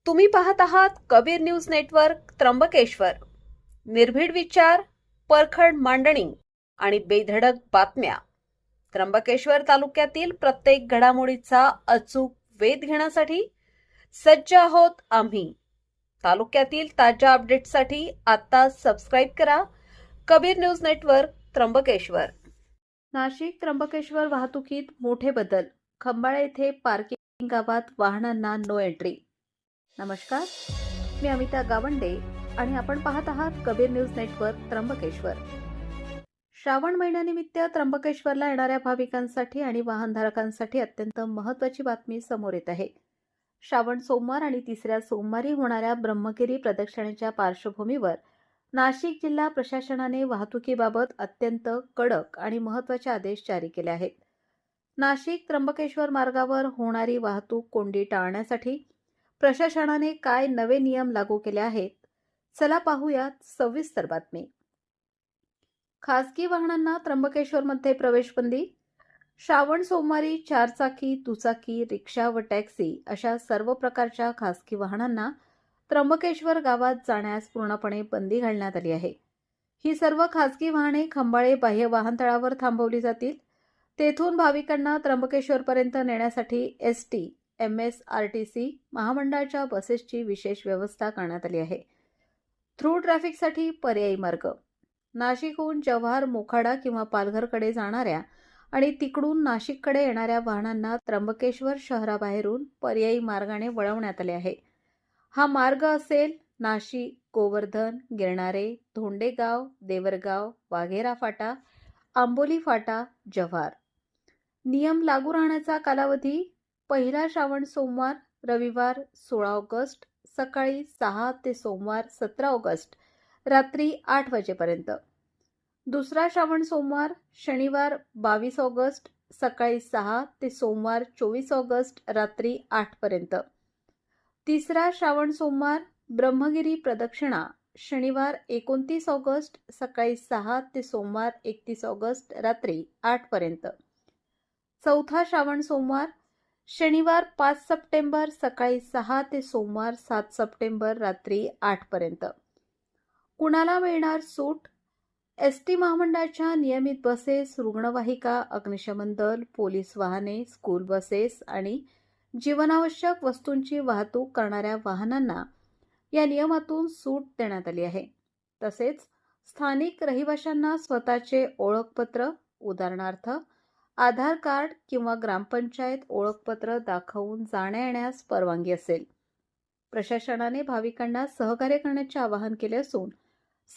तुम्ही पाहत आहात कबीर न्यूज नेटवर्क त्र्यंबकेश्वर. निर्भीड विचार, परखड मांडणी आणि बेधडक बातम्या. त्र्यंबकेश्वर तालुक्यातील प्रत्येक घडामोडीचा अचूक वेध घेण्यासाठी सज्ज आहोत आम्ही. तालुक्यातील ताज्या अपडेट्ससाठी आता सबस्क्राईब करा कबीर न्यूज नेटवर्क त्र्यंबकेश्वर. नाशिक त्र्यंबकेश्वर वाहतुकीत मोठे बदल. खंबाळे येथे पार्किंग गावात वाहनांना नो एंट्री. नमस्कार, मी अमिता गावंडे आणि आपण पाहत आहात कबीर न्यूज नेटवर्क त्र्यंबकेश्वर. श्रावण महिन्यानिमित्त त्र्यंबकेश्वरला येणाऱ्या भाविकांसाठी आणि वाहनधारकांसाठी अत्यंत महत्त्वाची बातमी समोर येत आहे. श्रावण सोमवार आणि तिसऱ्या सोमवारी होणाऱ्या ब्रह्मगिरी प्रदक्षिणेच्या पार्श्वभूमीवर नाशिक जिल्हा प्रशासनाने वाहतुकीबाबत अत्यंत कडक आणि महत्त्वाचे आदेश जारी केले आहेत. नाशिक त्र्यंबकेश्वर मार्गावर होणारी वाहतूक कोंडी टाळण्यासाठी प्रशासनाने काय नवे नियम लागू केले आहेत, चला पाहूयात सविस्तर बातमी. खासगी वाहनांना त्र्यंबकेश्वरमध्ये प्रवेशबंदी. श्रावण सोमवारी चारचाकी, दुचाकी, रिक्षा व टॅक्सी अशा सर्व प्रकारच्या खासगी वाहनांना त्र्यंबकेश्वर गावात जाण्यास पूर्णपणे बंदी घालण्यात आली आहे. ही सर्व खासगी वाहने खंबाळे बाह्य वाहनतळावर थांबवली जातील. तेथून भाविकांना त्र्यंबकेश्वरपर्यंत नेण्यासाठी एसटी, MSRTC महामंडळाच्या बसेसची विशेष व्यवस्था करण्यात आली आहे. थ्रू ट्रॅफिकसाठी पर्यायी मार्ग. नाशिकहून जव्हार, मोखाडा किंवा पालघरकडे जाणाऱ्या आणि तिकडून नाशिककडे येणाऱ्या वाहनांना त्र्यंबकेश्वर शहराबाहेरून पर्यायी मार्गाने वळवण्यात आले आहे. हा मार्ग असेल नाशिक, गोवर्धन, गिरणारे, धोंडेगाव, देवरगाव, वाघेरा फाटा, आंबोली फाटा, जव्हार. नियम लागू राहण्याचा कालावधी: पहिला श्रावण सोमवार रविवार 16 ऑगस्ट सकाळी 6 ते सोमवार 17 ऑगस्ट रात्री 8 वाजेपर्यंत. दुसरा श्रावण सोमवार शनिवार 22 ऑगस्ट सकाळी 6 ते सोमवार 24 ऑगस्ट रात्री 8 पर्यंत. तिसरा श्रावण सोमवार ब्रह्मगिरी प्रदक्षिणा शनिवार 29 ऑगस्ट सकाळी 6 ते सोमवार 31 ऑगस्ट रात्री 8 पर्यंत. चौथा श्रावण सोमवार शनिवार 5 सप्टेंबर सकाळी 6 ते सोमवार 7 सप्टेंबर रात्री 8 पर्यंत. कुणाला मिळणार सूट? एसटी महामंडळाच्या नियमित बसेस, रुग्णवाहिका, अग्निशमन दल, पोलीस वाहने, स्कूल बसेस आणि जीवनावश्यक वस्तूंची वाहतूक करणाऱ्या वाहनांना या नियमातून सूट देण्यात आली आहे. तसेच स्थानिक रहिवाशांना स्वतःचे ओळखपत्र, उदाहरणार्थ आधार कार्ड किंवा ग्रामपंचायत ओळखपत्र दाखवून जाण्या-येण्यास परवानगी असेल. प्रशासनाने भाविकांना सहकार्य करण्याचे आवाहन केले असून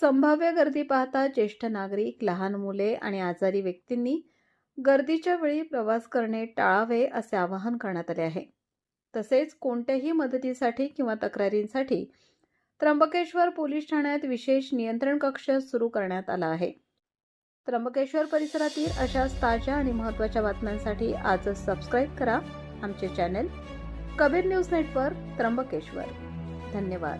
संभाव्य गर्दी पाहता ज्येष्ठ नागरिक, लहान मुले आणि आजारी व्यक्तींनी गर्दीच्या वेळी प्रवास करणे टाळावे असे आवाहन करण्यात आले आहे. तसेच कोणत्याही मदतीसाठी किंवा तक्रारींसाठी त्र्यंबकेश्वर पोलीस ठाण्यात विशेष नियंत्रण कक्ष सुरू करण्यात आला आहे. त्र्यंबकेश्वर परिसरातील अशाच ताज्या आणि महत्त्वाच्या बातम्यांसाठी आजच सबस्क्राईब करा आमचे channel Kabir news network Trimbakeshwar. धन्यवाद.